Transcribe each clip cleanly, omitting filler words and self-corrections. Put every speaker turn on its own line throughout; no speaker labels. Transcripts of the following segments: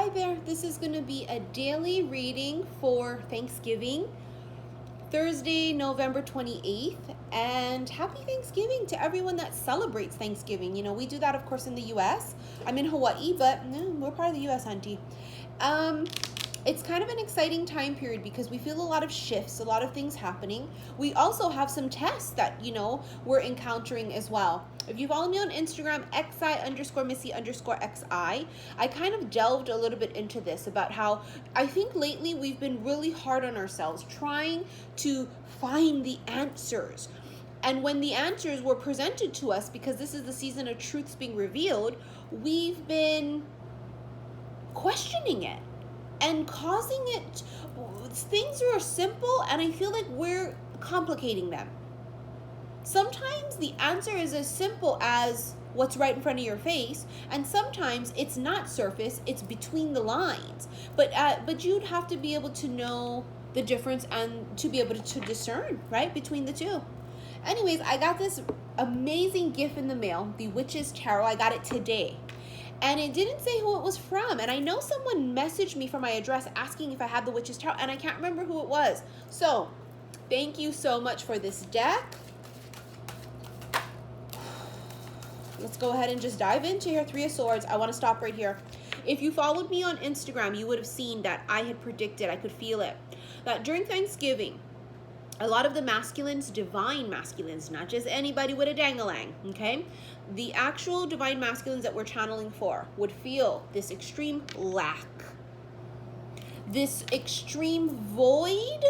Hi there, this is going to be a daily reading for Thanksgiving, Thursday, November 28th, and happy Thanksgiving to everyone that celebrates Thanksgiving. You know, we do that, of course, in the U.S. I'm in Hawaii, but we're part of the U.S., auntie. It's kind of an exciting time period because we feel a lot of shifts, a lot of things happening. We also have some tests that, we're encountering as well. If you follow me on Instagram, xi_missy_xi, I kind of delved a little bit into this about how I think lately we've been really hard on ourselves trying to find the answers. And when the answers were presented to us, because this is the season of truths being revealed, we've been questioning it and causing it. Things are simple, and I feel like we're complicating them. Sometimes the answer is as simple as what's right in front of your face, and sometimes it's not surface, it's between the lines. But you'd have to be able to know the difference and to be able to discern, right, between the two. Anyways, I got this amazing gift in the mail, the Witch's Tarot. I got it today. And it didn't say who it was from. And I know someone messaged me from my address asking if I had the Witch's Tarot, and I can't remember who it was. So, thank you so much for this deck. Let's go ahead and just dive into your Three of Swords. I want to stop right here. If you followed me on Instagram, you would have seen that I had predicted, I could feel it, that during Thanksgiving, a lot of the masculines, divine masculines, not just anybody with a dang-a-lang, okay? The actual divine masculines that we're channeling for would feel this extreme lack, this extreme void,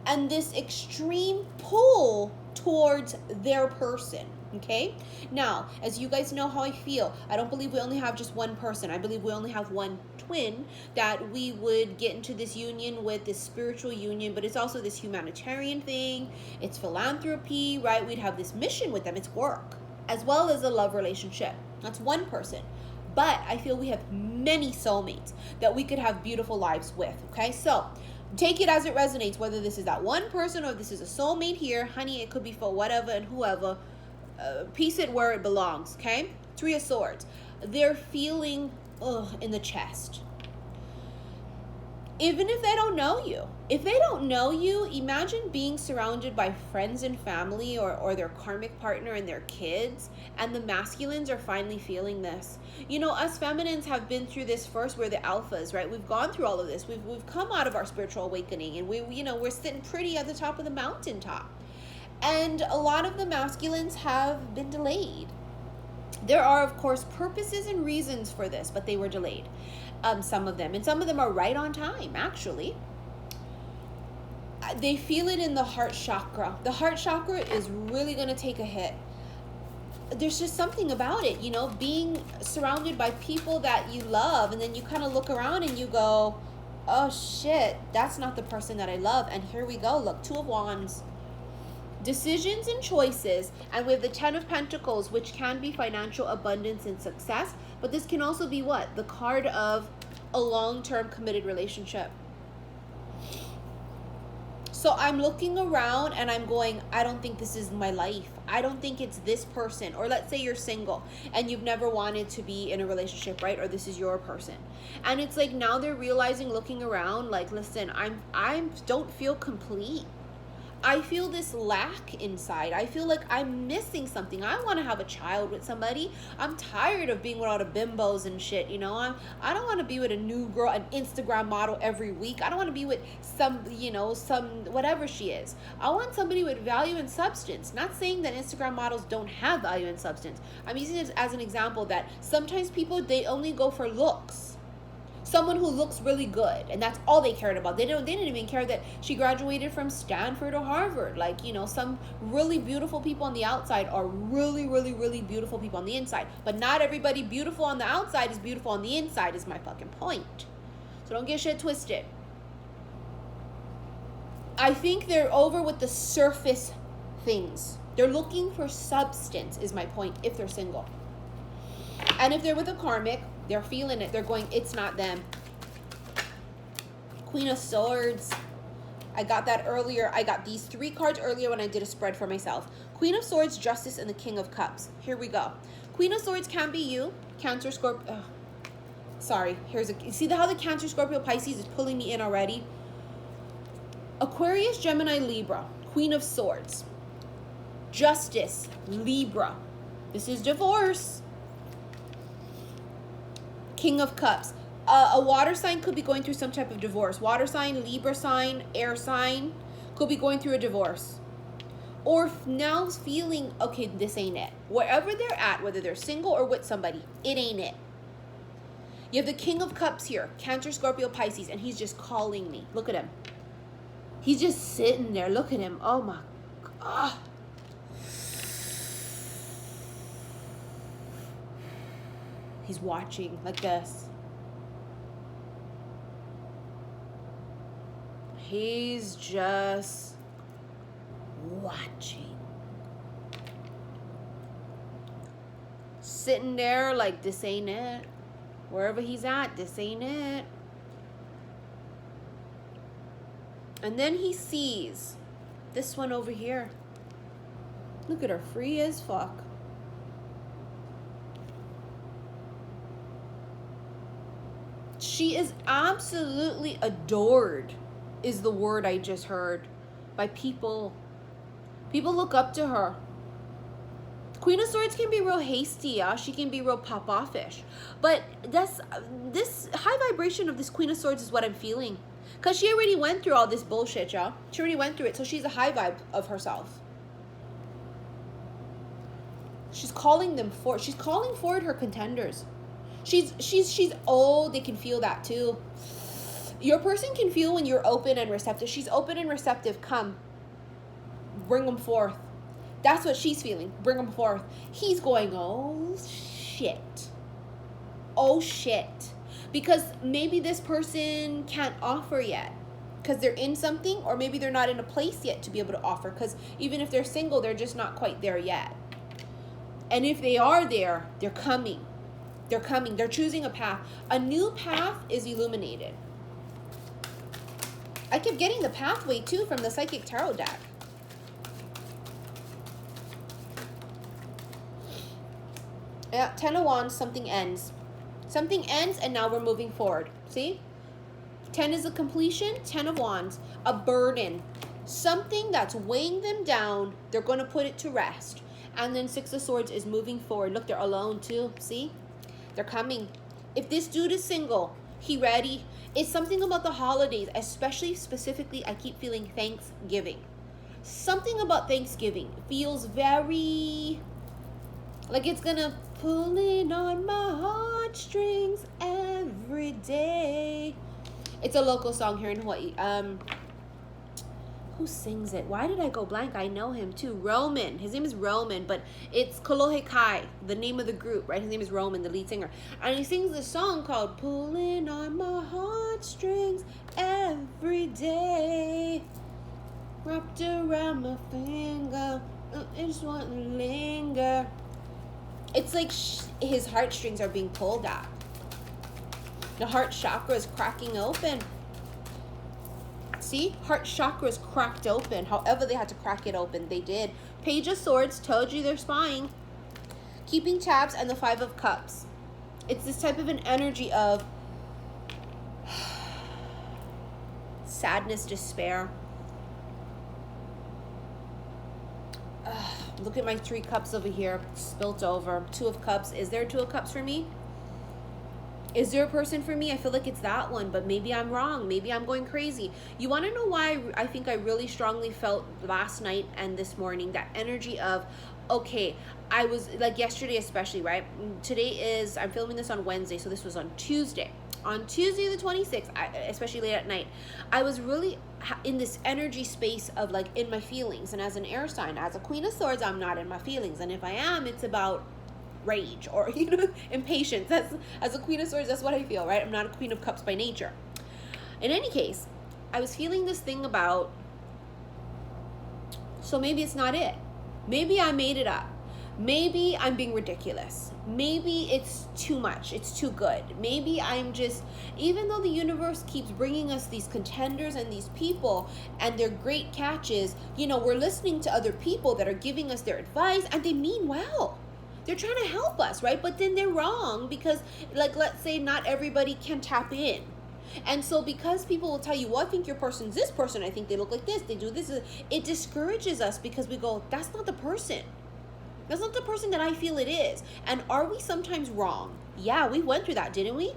and this extreme pull towards their person, okay? Now, as you guys know how I feel, I don't believe we only have just one person. I believe we only have one twin, that we would get into this union with, this spiritual union, but it's also this humanitarian thing. It's philanthropy, right? We'd have this mission with them. It's work, as well as a love relationship. That's one person. But I feel we have many soulmates that we could have beautiful lives with, okay? So take it as it resonates, whether this is that one person or if this is a soulmate here. Honey, it could be for whatever and whoever. Piece it where it belongs, okay? Three of Swords. They're feeling in the chest. Even if they don't know you. If they don't know you, imagine being surrounded by friends and family or their karmic partner and their kids, and the masculines are finally feeling this. You know, us feminines have been through this first. We're the alphas, right? We've gone through all of this. We've come out of our spiritual awakening, and we're sitting pretty at the top of the mountaintop. And a lot of the masculines have been delayed. There are, of course, purposes and reasons for this, but they were delayed. Some of them. And some of them are right on time, actually. They feel it in the heart chakra. The heart chakra is really going to take a hit. There's just something about it, being surrounded by people that you love, and then you kind of look around and you go, oh shit, that's not the person that I love. And here we go. Look, Two of Wands. Decisions and choices, and with the Ten of Pentacles, which can be financial abundance and success, but this can also be what? The card of a long-term committed relationship. So I'm looking around and I'm going, I don't think this is my life. I don't think it's this person. Or let's say you're single and you've never wanted to be in a relationship, right? Or this is your person. And it's like now they're realizing, looking around, like, listen, I don't feel complete. I feel this lack inside. I feel like I'm missing something. I want to have a child with somebody. I'm tired of being with all the bimbos and shit, I don't want to be with a new girl, an Instagram model every week. I don't want to be with some whatever she is. I want somebody with value and substance. Not saying that Instagram models don't have value and substance. I'm using it as an example that sometimes people, they only go for looks. Someone who looks really good, and that's all they cared about. They didn't even care that she graduated from Stanford or Harvard. Like, some really beautiful people on the outside are really, really, really beautiful people on the inside. But not everybody beautiful on the outside is beautiful on the inside, is my fucking point. So don't get shit twisted. I think they're over with the surface things. They're looking for substance, is my point, if they're single. And if they're with a karmic, they're feeling it. They're going, it's not them. Queen of Swords. I got that earlier. I got these three cards earlier when I did a spread for myself. Queen of Swords, Justice, and the King of Cups. Here we go. Queen of Swords can be you. Cancer, Scorpio. Sorry, you see how the Cancer, Scorpio, Pisces is pulling me in already? Aquarius, Gemini, Libra, Queen of Swords. Justice, Libra. This is divorce. King of Cups. A water sign could be going through some type of divorce. Water sign, Libra sign, air sign could be going through a divorce. Or now feeling, okay, this ain't it. Wherever they're at, whether they're single or with somebody, it ain't it. You have the King of Cups here, Cancer, Scorpio, Pisces, and he's just calling me. Look at him. He's just sitting there. Look at him. Oh my God. He's watching like this. He's just watching. Sitting there like, this ain't it. Wherever he's at, this ain't it. And then he sees this one over here. Look at her, free as fuck. She is absolutely adored, is the word I just heard, by people. People look up to her. Queen of Swords can be real hasty, yeah? She can be real pop-offish. But this high vibration of this Queen of Swords is what I'm feeling. Because she already went through all this bullshit, y'all. She already went through it, so she's a high vibe of herself. She's calling them forward. She's calling forward her contenders. She's they can feel that too. Your person can feel when you're open and receptive. She's open and receptive. Come. Bring them forth. That's what she's feeling. Bring them forth. He's going, oh, shit. Oh, shit. Because maybe this person can't offer yet. Because they're in something, or maybe they're not in a place yet to be able to offer. Because even if they're single, they're just not quite there yet. And if they are there, they're coming. They're coming. They're choosing a path. A new path is illuminated. I kept getting the pathway, too, from the Psychic Tarot deck. Yeah, 10 of Wands, something ends. Something ends, and now we're moving forward. See? 10 is a completion. 10 of Wands, a burden. Something that's weighing them down, they're going to put it to rest. And then 6 of Swords is moving forward. Look, they're alone, too. See? They're coming. If this dude is single, he ready. It's something about the holidays, especially specifically, I keep feeling Thanksgiving. Something about Thanksgiving feels very... like it's gonna pulling on my heartstrings every day. It's a local song here in Hawaii. Who sings it? Why did I go blank? I know him too. Roman. His name is Roman, but it's Kolohe Kai, the name of the group, right? His name is Roman, the lead singer. And he sings this song called Pulling on My Heartstrings Every Day. Wrapped around my finger. I just want to linger. It's like his heartstrings are being pulled at. The heart chakra is cracking open. See? Heart chakra is cracked open. However they had to crack it open, they did. Page of Swords told you they're spying. Keeping tabs, and the 5 of Cups. It's this type of an energy of sadness, despair. Look at my 3 cups over here, spilt over. 2 of Cups. Is there 2 of Cups for me? Is there a person for me? I feel like it's that one, but maybe I'm wrong. Maybe I'm going crazy. You want to know why I think I really strongly felt last night and this morning that energy of, okay, I was like yesterday especially, right? Today is, I'm filming this on Wednesday, so this was on Tuesday. On Tuesday the 26th, especially late at night, I was really in this energy space of like in my feelings. And as an air sign, as a Queen of Swords, I'm not in my feelings. And if I am, it's about rage or, you know, impatience. That's, as a Queen of Swords, that's what I feel, right? I'm not a Queen of Cups by nature. In any case, I was feeling this thing about, so maybe it's not it. Maybe I made it up. Maybe I'm being ridiculous. Maybe it's too much. It's too good. Maybe I'm just, even though the universe keeps bringing us these contenders and these people and they're great catches, you know, we're listening to other people that are giving us their advice and they mean well. They're trying to help us, right? But then they're wrong because, like, let's say not everybody can tap in. And so because people will tell you, well, I think your person's this person, I think they look like this, they do this, it discourages us because we go, that's not the person. That's not the person that I feel it is. And are we sometimes wrong? Yeah, we went through that, didn't we?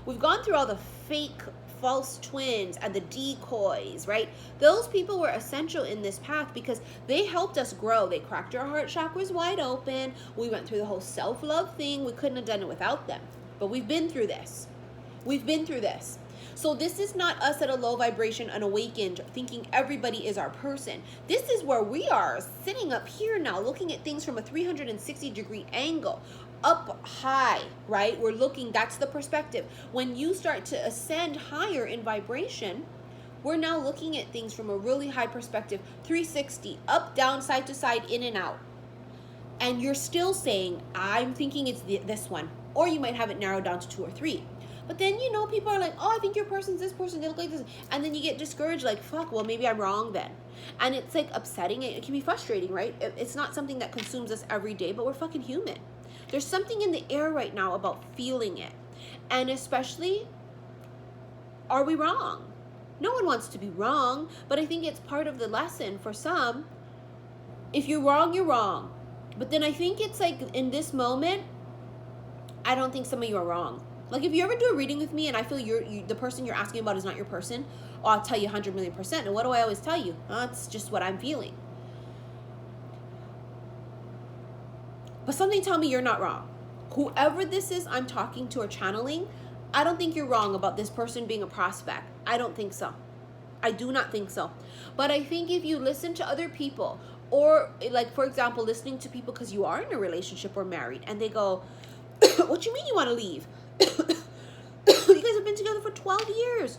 We've gone through all the fake false twins and the decoys, right? Those people were essential in this path because they helped us grow. They cracked our heart chakras wide open. We went through the whole self-love thing. We couldn't have done it without them. But we've been through this. We've been through this. So this is not us at a low vibration, unawakened, thinking everybody is our person. This is where we are sitting up here now, looking at things from a 360-degree angle. Up high, right? We're looking, that's the perspective. When you start to ascend higher in vibration, we're now looking at things from a really high perspective, 360, up, down, side to side, in and out. And you're still saying, I'm thinking it's this one. Or you might have it narrowed down to 2 or 3. But then, you know, people are like, oh, I think your person's this person, they look like this. And then you get discouraged, like, fuck, well, maybe I'm wrong then. And it's like upsetting. It can be frustrating, right? It's not something that consumes us every day, but we're fucking human. There's something in the air right now about feeling it. And especially, are we wrong? No one wants to be wrong, but I think it's part of the lesson for some. If you're wrong, you're wrong. But then I think it's like in this moment, I don't think some of you are wrong. Like if you ever do a reading with me and I feel the person you're asking about is not your person, oh, I'll tell you 100,000,000%. And what do I always tell you? Oh, it's just what I'm feeling. But something tell me you're not wrong. Whoever this is I'm talking to or channeling, I don't think you're wrong about this person being a prospect. I don't think so. I do not think so. But I think if you listen to other people, or like, for example, listening to people because you are in a relationship or married, and they go, what you mean you want to leave? You guys have been together for 12 years.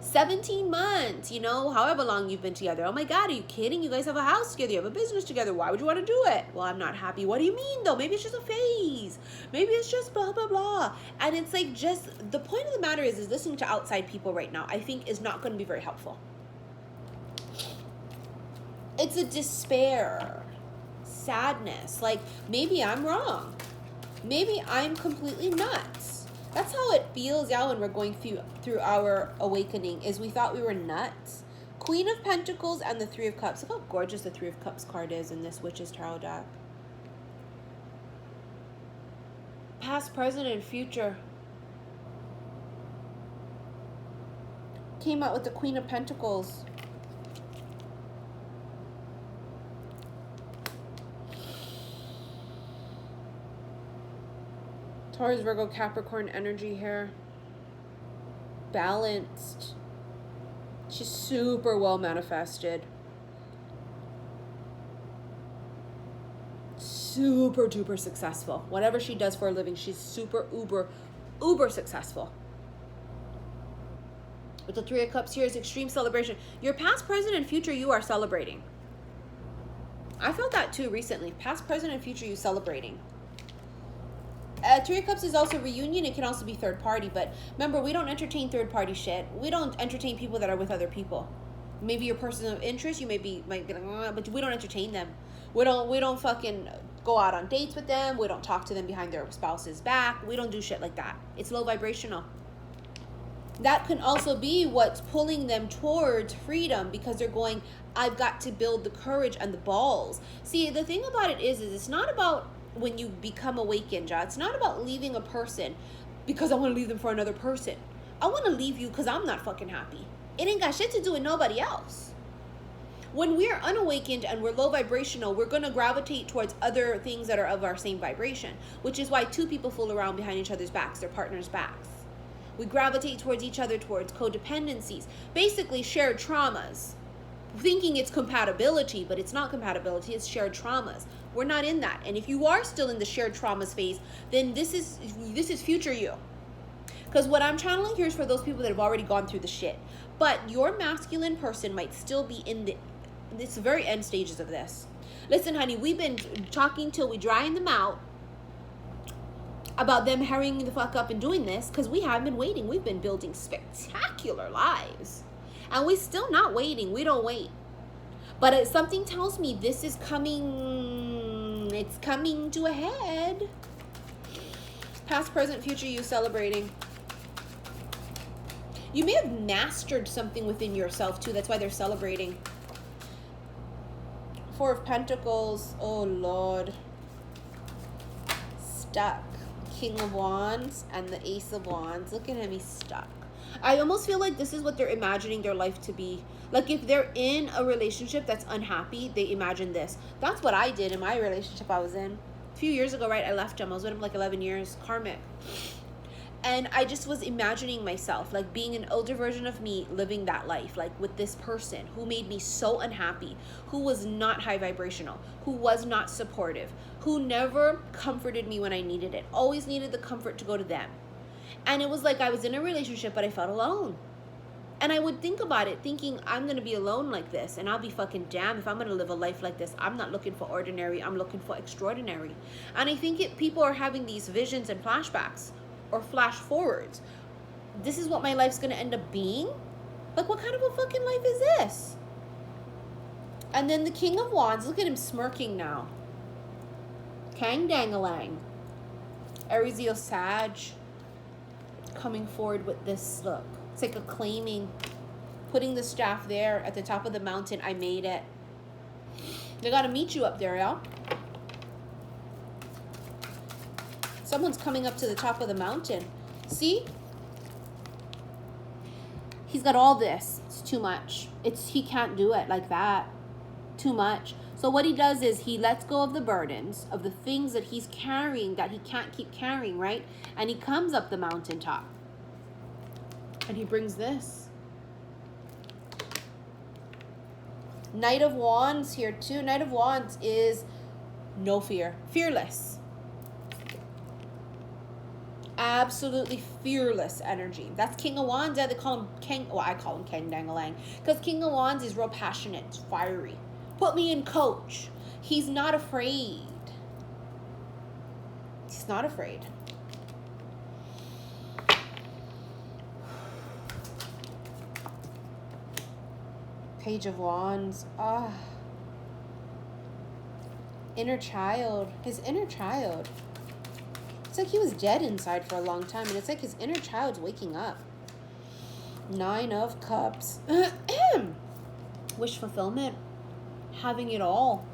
17 months, you know, however long you've been together. Oh my God, are you kidding? You guys have a house together. You have a business together. Why would you want to do it? Well, I'm not happy. What do you mean though? Maybe it's just a phase. Maybe it's just blah, blah, blah. And it's like just, the point of the matter is listening to outside people right now, I think is not going to be very helpful. It's a despair, sadness. Like maybe I'm wrong. Maybe I'm completely nuts. That's how it feels, yeah, when we're going through our awakening, is we thought we were nuts. Queen of Pentacles and the Three of Cups. Look how gorgeous the Three of Cups card is in this Witch's Tarot deck. Past, present, and future. Came out with the Queen of Pentacles. Taurus, Virgo, Capricorn energy here. Balanced. She's super well manifested. Super duper successful. Whatever she does for a living, she's super uber successful. With the Three of Cups here is extreme celebration. Your past, present, and future you are celebrating. I felt that too recently. Past, present, and future you celebrating. Three of Cups is also reunion. It can also be third party, but remember, we don't entertain third party shit. We don't entertain people that are with other people. Maybe your person of interest, you might be like, but we don't entertain them. We don't fucking go out on dates with them. We don't talk to them behind their spouse's back. We don't do shit like that. It's low vibrational. That can also be what's pulling them towards freedom, because they're going, I've got to build the courage and the balls. See, the thing about it is it's not about when you become awakened, Ja. It's not about leaving a person because I want to leave them for another person. I want to leave you because I'm not fucking happy. It ain't got shit to do with nobody else. When we're unawakened and we're low vibrational, we're going to gravitate towards other things that are of our same vibration, which is why two people fool around behind each other's backs, their partner's backs. We gravitate towards each other, towards codependencies, basically shared traumas, thinking it's compatibility, but it's not compatibility, it's shared traumas. We're not in that. And if you are still in the shared traumas phase, then this is future you. Because what I'm channeling here is for those people that have already gone through the shit. But your masculine person might still be in this very end stages of this. Listen, honey, we've been talking till we drying them out about them hurrying the fuck up and doing this, because we haven't been waiting. We've been building spectacular lives. And we still not waiting. We don't wait. But something tells me this is coming it's coming to a head. Past, present, future you celebrating. You may have mastered something within yourself too. That's why they're celebrating. Four of Pentacles. Oh, Lord. Stuck. King of Wands and the Ace of Wands. Look at him. He's stuck. I almost feel like this is what they're imagining their life to be. Like if they're in a relationship that's unhappy, they imagine this. That's what I did in my relationship I was in. A few years ago, right? I left him. I was with him like 11 years. Karmic. And I just was imagining myself like being an older version of me living that life, like with this person who made me so unhappy, who was not high vibrational, who was not supportive, who never comforted me when I needed it, always needed the comfort to go to them. And it was like I was in a relationship, but I felt alone. And I would think about it, thinking I'm going to be alone like this, and I'll be fucking damned if I'm going to live a life like this. I'm not looking for ordinary. I'm looking for extraordinary. And I think people are having these visions and flashbacks or flash forwards. This is what my life's going to end up being? Like, what kind of a fucking life is this? And then the King of Wands, look at him smirking now. Kang Dangalang. Aries, Leo, Sag. Coming forward with this look. It's like a claiming. Putting the staff there at the top of the mountain. I made it. They got to meet you up there, y'all. Someone's coming up to the top of the mountain. See? He's got all this. It's too much. He can't do it like that. Too much. So what he does is he lets go of the burdens, of the things that he's carrying that he can't keep carrying, right? And he comes up the mountaintop. And he brings this. Knight of Wands here too. Knight of Wands is no fear. Fearless. Absolutely fearless energy. That's King of Wands. Yeah, they call him King. Well, I call him Kang Dangalang. Because King of Wands is real passionate. It's fiery. Put me in, coach. He's not afraid. He's not afraid. Page of Wands. Ah. Inner child. His inner child. It's like he was dead inside for a long time, and it's like his inner child's waking up. Nine of Cups. Wish fulfillment. Having it all.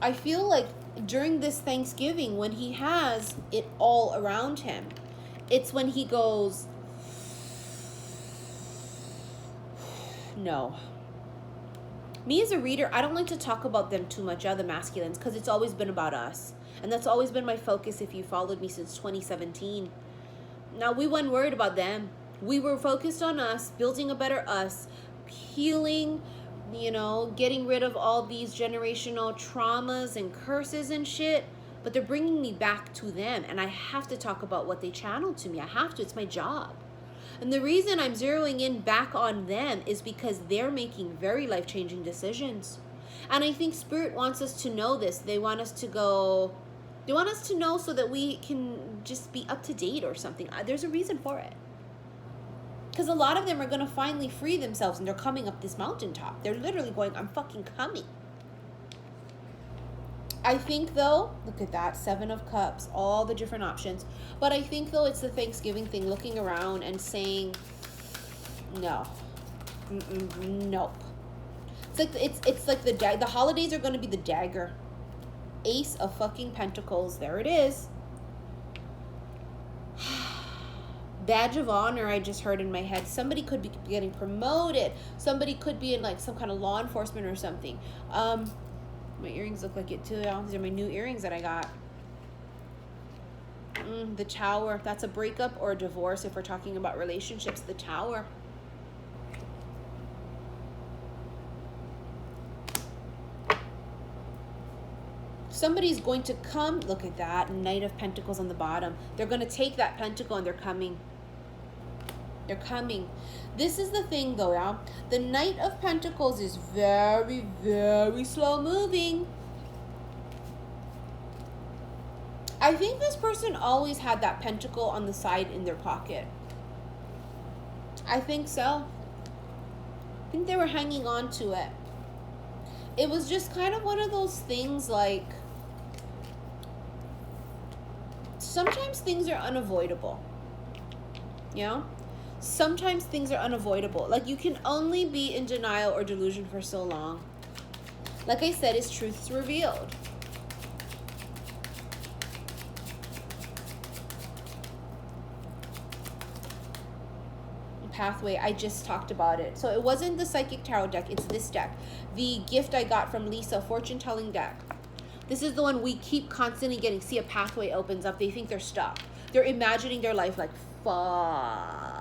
I feel like during this Thanksgiving, when he has it all around him, it's when he goes, no. Me as a reader, I don't like to talk about them too much, other masculines, because it's always been about us. And that's always been my focus if you followed me since 2017. Now, we weren't worried about them. We were focused on us, building a better us, healing, you know, getting rid of all these generational traumas and curses and shit. But they're bringing me back to them. And I have to talk about what they channeled to me. I have to. It's my job. And the reason I'm zeroing in back on them is because they're making very life-changing decisions. And I think Spirit wants us to know this. They want us to go, they want us to know so that we can just be up to date or something. There's a reason for it. Because a lot of them are going to finally free themselves and they're coming up this mountaintop. They're literally going, I'm fucking coming. I think though, look at that, Seven of Cups, all the different options. But I think though it's the Thanksgiving thing, looking around and saying, no, nope. It's like the holidays are going to be the dagger. Ace of fucking Pentacles, there it is. Badge of honor, I just heard in my head. Somebody could be getting promoted. Somebody could be in like some kind of law enforcement or something. My earrings look like it too. These are my new earrings that I got. The Tower. That's a breakup or a divorce if we're talking about relationships. The Tower. Somebody's going to come. Look at that. Knight of Pentacles on the bottom. They're going to take that pentacle and they're coming. They're coming. This is the thing though, yeah. The Knight of Pentacles is very, very slow moving. I think this person always had that pentacle on the side in their pocket. I think so. I think they were hanging on to it. it was just kind of one of those things, like, sometimes things are unavoidable, you know? Sometimes things are unavoidable. Like, you can only be in denial or delusion for so long. Like I said, it's truths revealed. Pathway, I just talked about it. So it wasn't the Psychic Tarot deck, it's this deck. The gift I got from Lisa, fortune telling deck. This is the one we keep constantly getting. See, a pathway opens up. They think they're stuck. They're imagining their life like, fuck.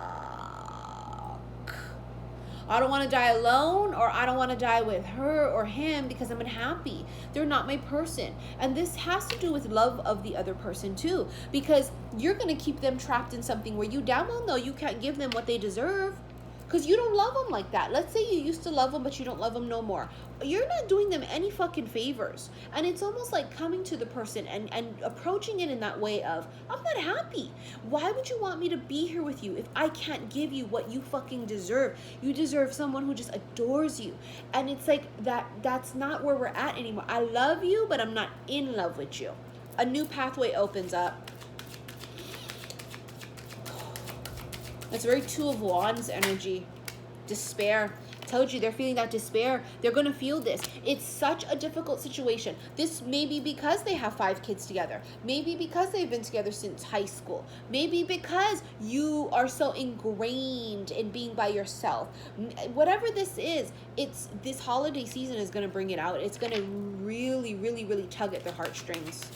I don't want to die alone, or I don't want to die with her or him because I'm unhappy. They're not my person. And this has to do with love of the other person too, because you're going to keep them trapped in something where you damn well know you can't give them what they deserve because you don't love them like that. Let's say you used to love them, but you don't love them no more. You're not doing them any fucking favors. And it's almost like coming to the person and approaching it in that way of, I'm not happy. Why would you want me to be here with you if I can't give you what you fucking deserve? You deserve someone who just adores you. And it's like that's not where we're at anymore. I love you, but I'm not in love with you. A new pathway opens up. It's very Two of Wands energy. Despair. Told you, they're feeling that despair. They're going to feel this. It's such a difficult situation. This may be because they have 5 kids together. Maybe because they've been together since high school. Maybe because you are so ingrained in being by yourself. Whatever this is, it's this holiday season is going to bring it out. It's going to really, really, really tug at their heartstrings.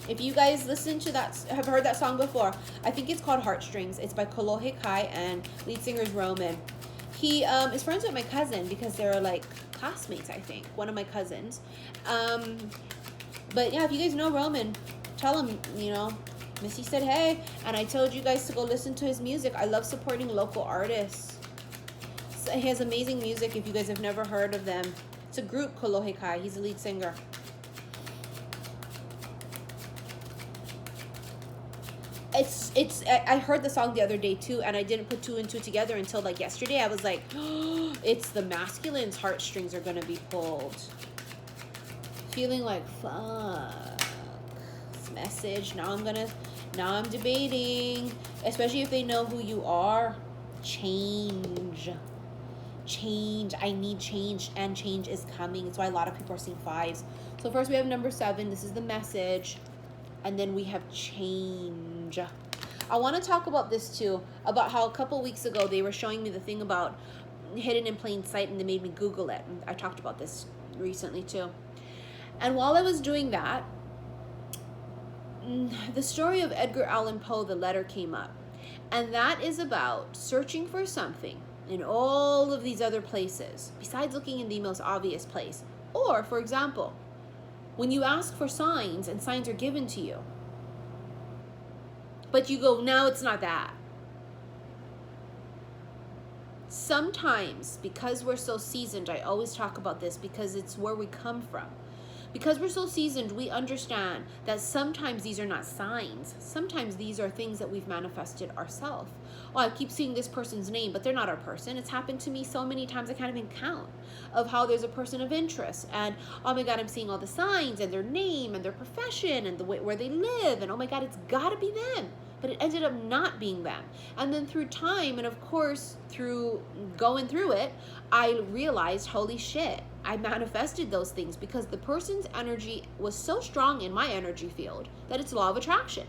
If you guys listen to that, have heard that song before, I think it's called Heartstrings. It's by Kolohe Kai and lead singer is Roman. He is friends with my cousin because they're like classmates, I think. One of my cousins. But yeah, if you guys know Roman, tell him, you know, Missy said hey. And I told you guys to go listen to his music. I love supporting local artists. So he has amazing music if you guys have never heard of them. It's a group, Kolohe Kai. He's the lead singer. I heard the song the other day too, and I didn't put 2 and 2 together until like yesterday. I was like, oh, it's the masculine's heartstrings are gonna be pulled. Feeling like, fuck, this message. Now I'm debating, especially if they know who you are. Change. I need change, and change is coming. That's why a lot of people are seeing 5s. So first we have number 7. This is the message. And then we have change. I want to talk about this too, about how a couple weeks ago they were showing me the thing about hidden in plain sight, and they made me Google it. And I talked about this recently too. And while I was doing that, the story of Edgar Allan Poe, The Letter, came up. And that is about searching for something in all of these other places, besides looking in the most obvious place. Or, for example, when you ask for signs and signs are given to you, but you go, no, it's not that. Sometimes, because we're so seasoned, I always talk about this because it's where we come from. Because we're so seasoned, we understand that sometimes these are not signs. Sometimes these are things that we've manifested ourselves. Oh, I keep seeing this person's name, but they're not our person. It's happened to me so many times I can't even count, of how there's a person of interest. And oh my God, I'm seeing all the signs and their name and their profession and the way where they live. And oh my God, it's gotta be them. But it ended up not being them. And then through time, and of course, through going through it, I realized, holy shit, I manifested those things because the person's energy was so strong in my energy field that it's law of attraction.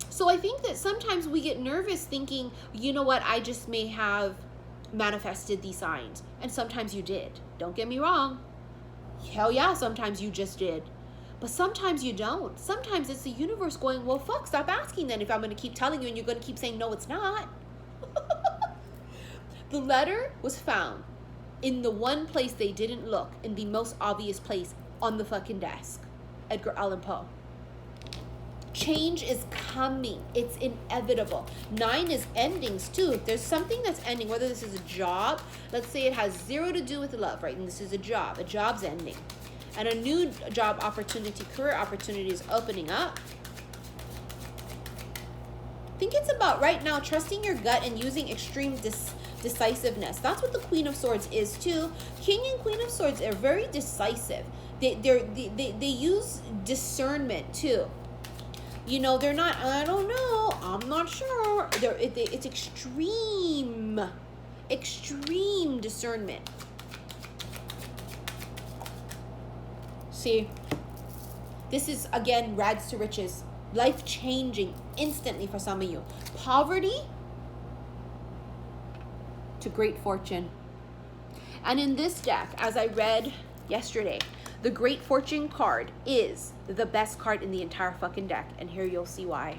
So I think that sometimes we get nervous thinking, you know what, I just may have manifested these signs. And sometimes you did. Don't get me wrong. Hell yeah, sometimes you just did. But sometimes you don't. Sometimes it's the universe going, well, fuck, stop asking then if I'm going to keep telling you and you're going to keep saying, no, it's not. The letter was found in the one place they didn't look, in the most obvious place on the fucking desk. Edgar Allan Poe. Change is coming. It's inevitable. 9 is endings too. If there's something that's ending, whether this is a job, let's say it has 0 to do with love, right? And this is a job. A job's ending. And a new job opportunity, career opportunity is opening up. I think it's about right now trusting your gut and using extreme decisiveness. That's what the Queen of Swords is too. King and Queen of Swords are very decisive. They use discernment too. You know, they're not, I don't know, I'm not sure. It's extreme discernment. See, this is, again, rags to riches. Life-changing instantly for some of you. Poverty to great fortune. And in this deck, as I read yesterday, the Great Fortune card is the best card in the entire fucking deck. And here you'll see why.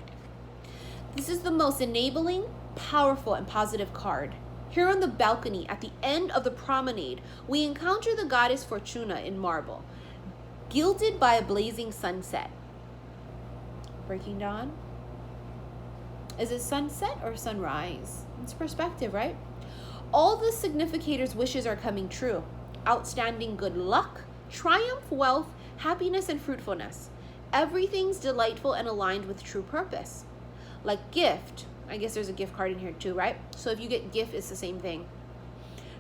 This is the most enabling, powerful, and positive card. Here on the balcony, at the end of the promenade, we encounter the goddess Fortuna in marble, gilded by a blazing sunset. Breaking dawn? Is it sunset or sunrise? It's perspective, right? All the significators' wishes are coming true. Outstanding good luck, triumph, wealth, happiness, and fruitfulness. Everything's delightful and aligned with true purpose. Like gift. I guess there's a gift card in here too, right? So if you get gift, it's the same thing.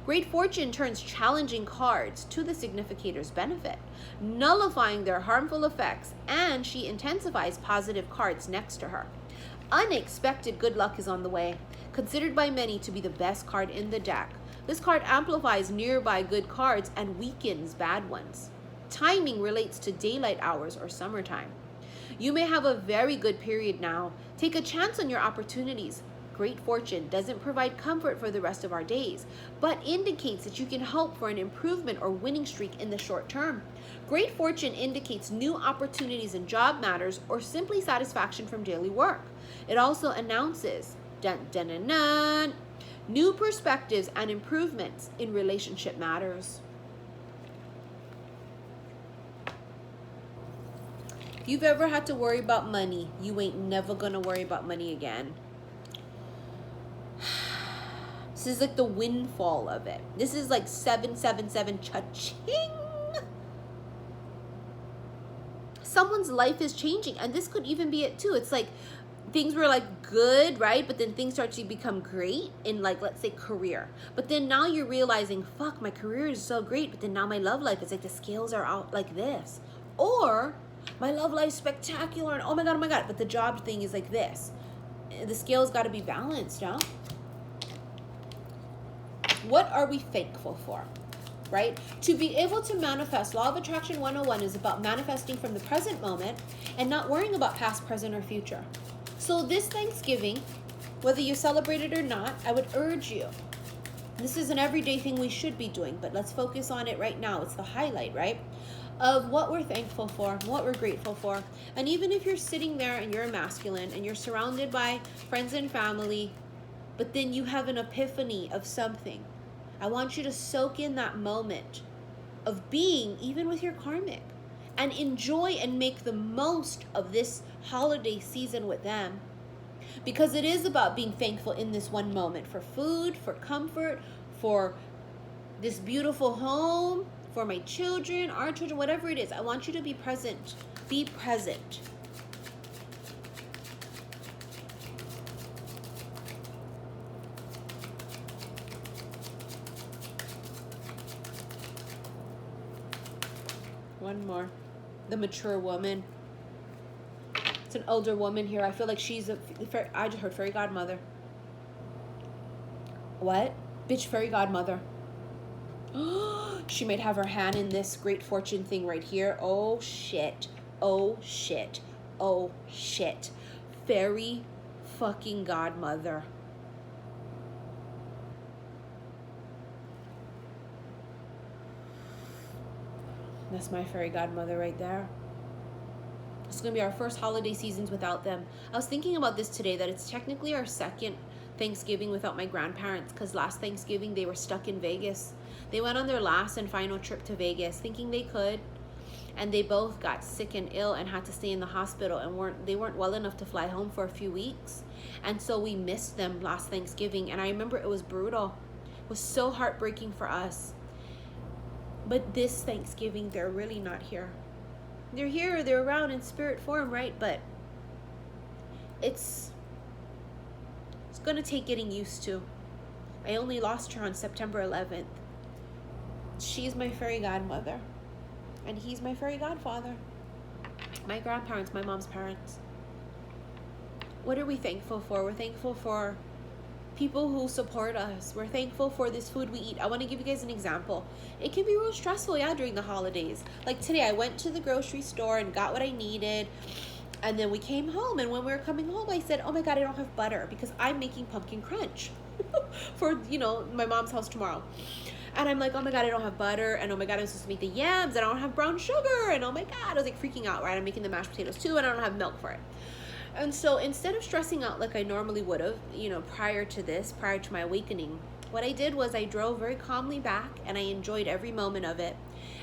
Great fortune turns challenging cards to the significator's benefit, nullifying their harmful effects, and she intensifies positive cards next to her. Unexpected good luck is on the way, considered by many to be the best card in the deck. This card amplifies nearby good cards and weakens bad ones. Timing relates to daylight hours or summertime. You may have a very good period now. Take a chance on your opportunities. Great fortune doesn't provide comfort for the rest of our days, but indicates that you can hope for an improvement or winning streak in the short term. Great fortune indicates new opportunities in job matters or simply satisfaction from daily work. It also announces new perspectives and improvements in relationship matters. If you've ever had to worry about money, you ain't never gonna worry about money again. This is like the windfall of it. This is like 777 cha-ching. Someone's life is changing, and this could even be it too. It's like things were like good, right? But then things start to become great in, like, let's say career. But then now you're realizing, fuck, my career is so great, but then now my love life is like the scales are out like this. Or my love life's spectacular and oh my god, but the job thing is like this. The scales got to be balanced, huh? What are we thankful for, right? To be able to manifest, Law of Attraction 101 is about manifesting from the present moment and not worrying about past, present, or future. So this Thanksgiving, whether you celebrate it or not, I would urge you, this is an everyday thing we should be doing, but let's focus on it right now. It's the highlight, right? Of what we're thankful for, what we're grateful for. And even if you're sitting there and you're a masculine and you're surrounded by friends and family, but then you have an epiphany of something, I want you to soak in that moment of being even with your karmic and enjoy and make the most of this holiday season with them. Because it is about being thankful in this one moment for food, for comfort, for this beautiful home, for my children, our children, whatever it is. I want you to be present. Be present. One more. The mature woman. It's an older woman here. I feel like she's I just heard fairy godmother. What? Bitch, fairy godmother. She might have her hand in this great fortune thing right here. Oh shit. Oh shit. Oh shit. Fairy fucking godmother. That's my fairy godmother right there. It's going to be our first holiday seasons without them. I was thinking about this today, that it's technically our second Thanksgiving without my grandparents, because last Thanksgiving they were stuck in Vegas. They went on their last and final trip to Vegas thinking they could, and they both got sick and ill and had to stay in the hospital, and they weren't well enough to fly home for a few weeks. And so we missed them last Thanksgiving, and I remember it was brutal. It was so heartbreaking for us. But this Thanksgiving, they're really not here. They're here, they're around in spirit form, right? But it's going to take getting used to. I only lost her on September 11th. She's my fairy godmother. And he's my fairy godfather. My grandparents, my mom's parents. What are we thankful for? We're thankful for people who support us. We're thankful for this food we eat. I want to give you guys an example. It can be real stressful, yeah, during the holidays. Like today, I went to the grocery store and got what I needed. And then we came home. And when we were coming home, I said, oh my God, I don't have butter because I'm making pumpkin crunch for, you know, my mom's house tomorrow. And I'm like, oh my God, I don't have butter. And oh my God, I'm supposed to make the yams. And I don't have brown sugar. And oh my God, I was like freaking out, right? I'm making the mashed potatoes too, and I don't have milk for it. And so instead of stressing out like I normally would have, you know, prior to my awakening, what I did was I drove very calmly back and I enjoyed every moment of it.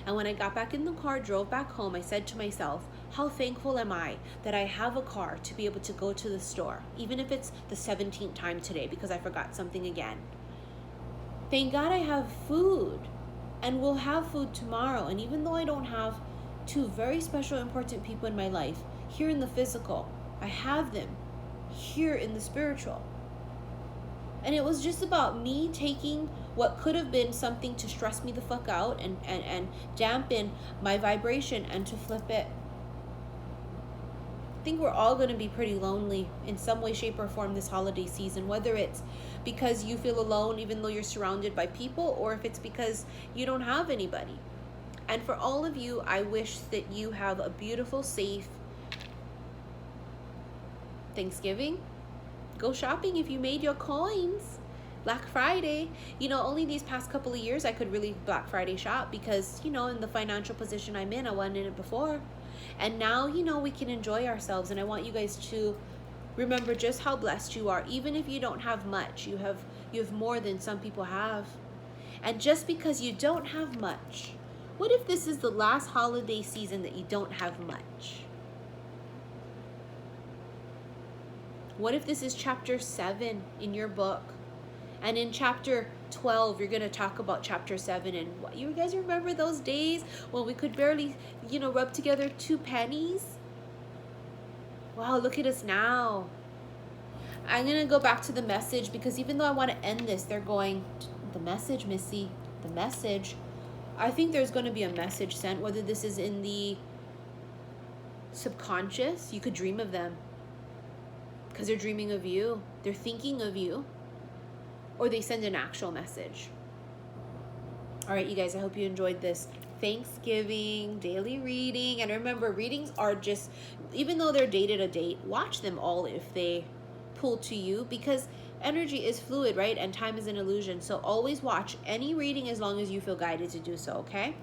And when I got back in the car, drove back home, I said to myself, how thankful am I that I have a car to be able to go to the store, even if it's the 17th time today because I forgot something again. Thank God I have food, and we'll have food tomorrow. And even though I don't have two very special, important people in my life here in the physical, I have them here in the spiritual. And it was just about me taking what could have been something to stress me the fuck out and dampen my vibration and to flip it. I think we're all going to be pretty lonely in some way, shape, or form this holiday season, whether it's because you feel alone even though you're surrounded by people, or if it's because you don't have anybody. And for all of you, I wish that you have a beautiful, safe Thanksgiving. Go shopping if you made your coins. Black Friday, you know, only these past couple of years I could really Black Friday shop because, you know, in the financial position I'm in, I wasn't in it before. And now, you know, we can enjoy ourselves. And I want you guys to remember just how blessed you are. Even if you don't have much, you have more than some people have. And just because you don't have much, what if this is the last holiday season that you don't have much? What if this is chapter 7 in your book? And in chapter 12, you're going to talk about chapter 7. And what, you guys remember those days when we could barely, you know, rub together 2 pennies? Wow, look at us now. I'm going to go back to the message because even though I want to end this, they're going, the message, Missy, the message. I think there's going to be a message sent, whether this is in the subconscious. You could dream of them because they're dreaming of you. They're thinking of you. Or they send an actual message. All right, you guys, I hope you enjoyed this Thanksgiving daily reading. And remember, readings are just, even though they're dated a date, watch them all if they pull to you, because energy is fluid, right? And time is an illusion. So always watch any reading as long as you feel guided to do so, okay?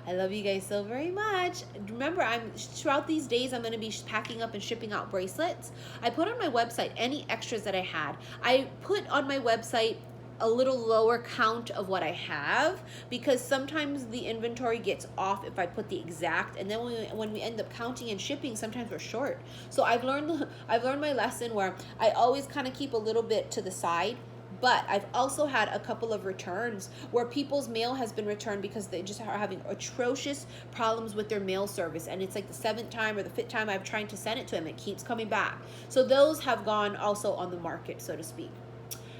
I love you guys so very much. Remember, throughout these days, I'm going to be packing up and shipping out bracelets. I put on my website any extras that I had. I put on my website a little lower count of what I have because sometimes the inventory gets off if I put the exact, and then when we end up counting and shipping, sometimes we're short. So I've learned my lesson where I always kind of keep a little bit to the side. But I've also had a couple of returns where people's mail has been returned because they just are having atrocious problems with their mail service. And it's like the 7th time or the 5th time I'm trying to send it to them. It keeps coming back. So those have gone also on the market, so to speak.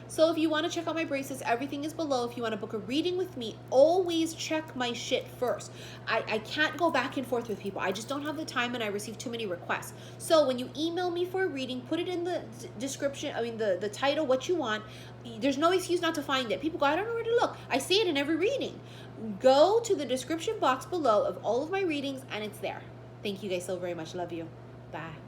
So if you want to check out my bracelets, everything is below. If you want to book a reading with me, always check my shit first. I can't go back and forth with people. I just don't have the time and I receive too many requests. So when you email me for a reading, put it in the description, the title, what you want. There's no excuse not to find it. People go, I don't know where to look. I see it in every reading. Go to the description box below of all of my readings and it's there. Thank you guys so very much. Love you. Bye.